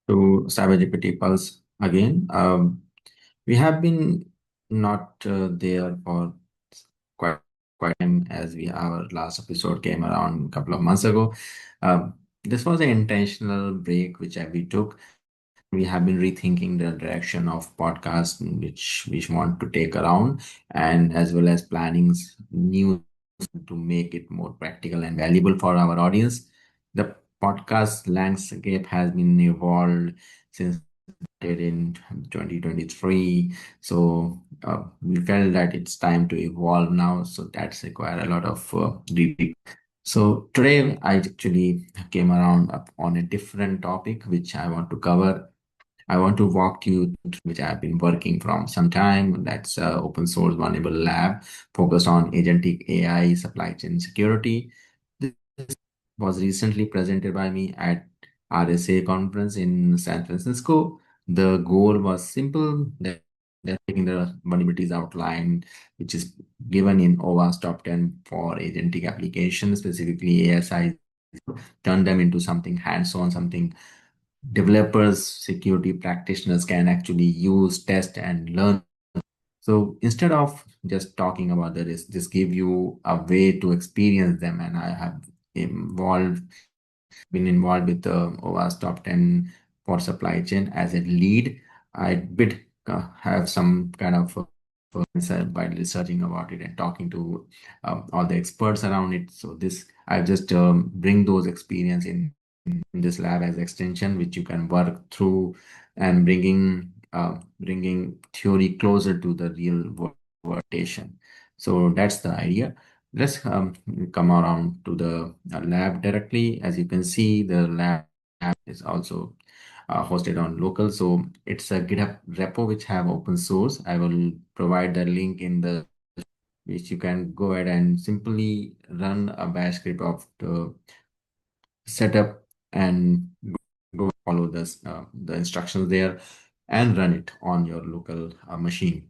to CyberGPT Pulse again. We have been not there for quite quite time as we our last episode came around a couple of months ago. This was an intentional break which we took. We have been rethinking the direction of podcast which we want to take around, and as well as plannings new to make it more practical and valuable for our audience. The podcast landscape has been evolved since in 2023. So we felt that it's time to evolve now. So that's require a lot of deep. So today I actually came around up on a different topic which I want to cover. I want to walk you through which I've been working from some time. That's open source vulnerable lab focused on agentic AI supply chain security. This was recently presented by me at RSA Conference in San Francisco. The goal was simple. They're taking the vulnerabilities outline, which is given in OWASP top 10 for agentic applications, specifically ASI, turn them into something hands-on, something developers, security practitioners can actually use, test, and learn. So instead of just talking about the risk, just give you a way to experience them. And I have involved, been involved with the OWASP top 10 for supply chain as a lead. I did have some kind of insight by researching about it and talking to all the experts around it. So this, I just bring those experience in this lab as extension, which you can work through and bringing theory closer to the real world station. So that's the idea. Let's come around to the lab directly. As you can see, the lab is also hosted on local. So it's a GitHub repo which have open source. I will provide the link in the which you can go ahead and simply run a bash script of the setup and go follow the instructions there and run it on your local machine.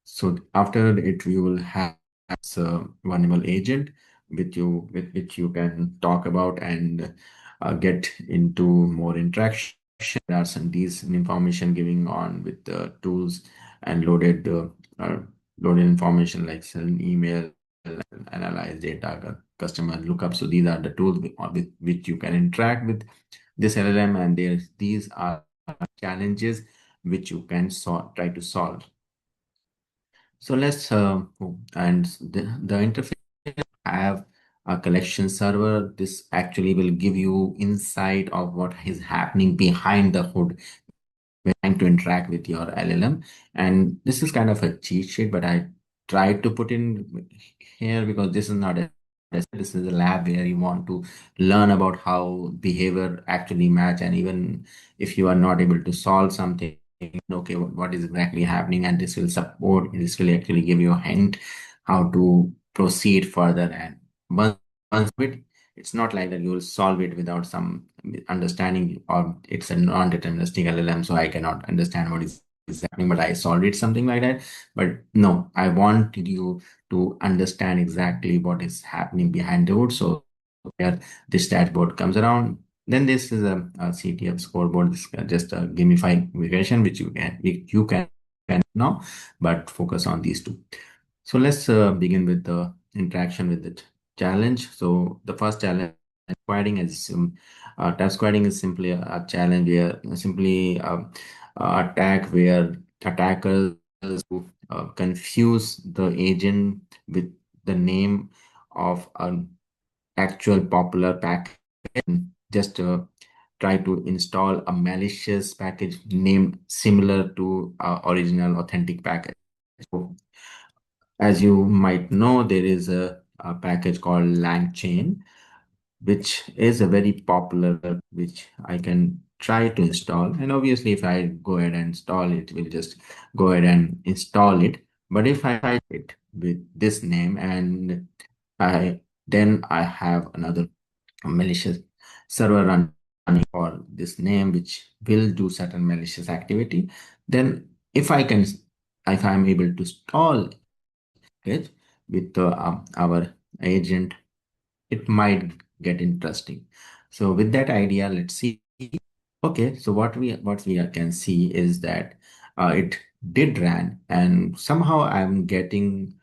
So after it, you will have a vulnerable agent with which you can talk about and get into more interaction. There are some these information giving on with the tools and uh, loaded information like send email, analyze data, customer lookup. So these are the tools with which you can interact with this LLM, and these are challenges which you can try to solve. So let's and the interface have a collection server. This actually will give you insight of what is happening behind the hood when trying to interact with your LLM. And this is kind of a cheat sheet, but I tried to put in here because this is not a this is a lab where you want to learn about how behavior actually match, and even if you are not able to solve something, okay, what is exactly happening, and this will actually give you a hint how to proceed further. And once it's not like that you will solve it without some understanding, or it's a non-deterministic LLM, so I cannot understand what is happening, but I solved it, something like that. But no, I want you to understand exactly what is happening behind the hood. So where this dashboard comes around, then this is a CTF scoreboard. This is just a gamification which you can now, but focus on these two. So let's begin with the interaction with the challenge. So the first challenge, squatting is tap squatting is simply a challenge where simply attack where attackers confuse the agent with the name of an actual popular package and just try to install a malicious package named similar to original authentic package. So as you might know, there is a package called LangChain, which is a very popular, which I can try to install. And obviously, if I go ahead and install it, we'll just go ahead and install it. But if I try it with this name and then I have another malicious server running for this name, which will do certain malicious activity, then if I'm able to install it with our agent, it might get interesting. So with that idea, let's see. Okay, so what we can see is that it did ran, and somehow I'm getting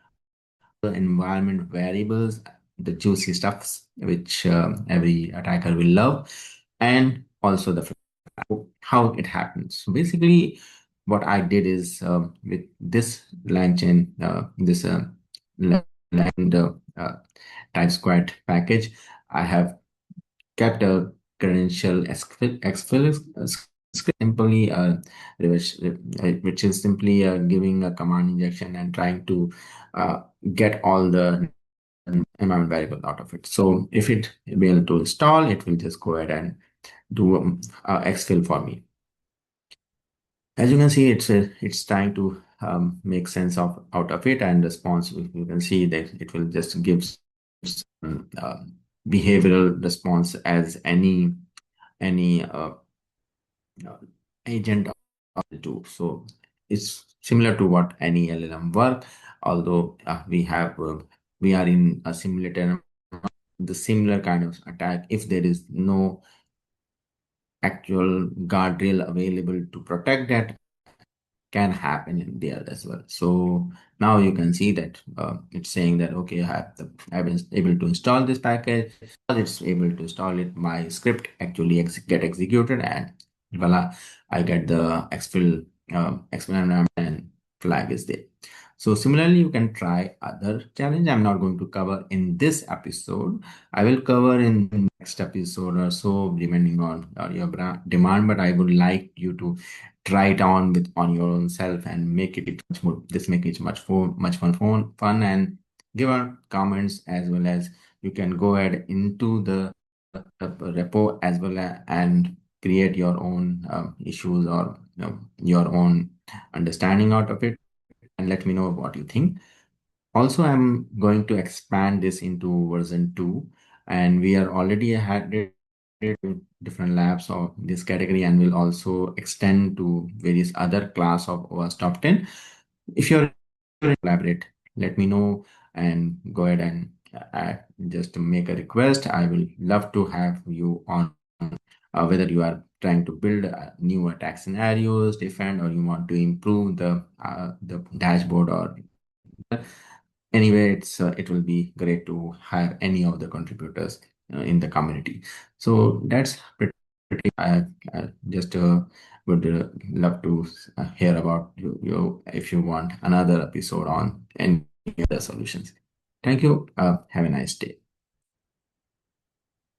the environment variables, the juicy stuffs which every attacker will love, and also the how it happens. So basically, what I did is with this line chain, this line type squad package, I have kept a credential exfil script simply which is simply giving a command injection and trying to uh, get all the environment variable out of it. So if it be able to install, it will just go ahead and do exfil for me. As you can see, it's trying to make sense of out of it, and response. You can see that it will just give some, behavioral response as any uh, agent will do. So it's similar to what any LLM work, although we are in a simulator, the similar kind of attack. If there is no actual guardrail available to protect that, can happen in there as well. So now you can see that it's saying that okay, I've been able to install this package. As it's able to install it, my script actually get executed, and voila, I get the exfil experiment and flag is there. So similarly, you can try other challenge. I'm not going to cover in this episode. I will cover in the next episode or so, depending on your demand. But I would like you to try it on on your own self and make it much more. This make it much fun, and give our comments as well as you can go ahead into the repo as well and create your own issues or your own understanding out of it, and let me know what you think. Also, I'm going to expand this into version 2, and we are already had it in different labs of this category, and will also extend to various other class of OWASP top 10. If you're collaborate, let me know and go ahead and just to make a request. I will love to have you on, whether you are trying to build new attack scenarios, defend, or you want to improve the dashboard or anyway, it will be great to have any of the contributors in the community. So that's pretty. I just would love to hear about you if you want another episode on any other solutions. Thank you. Have a nice day.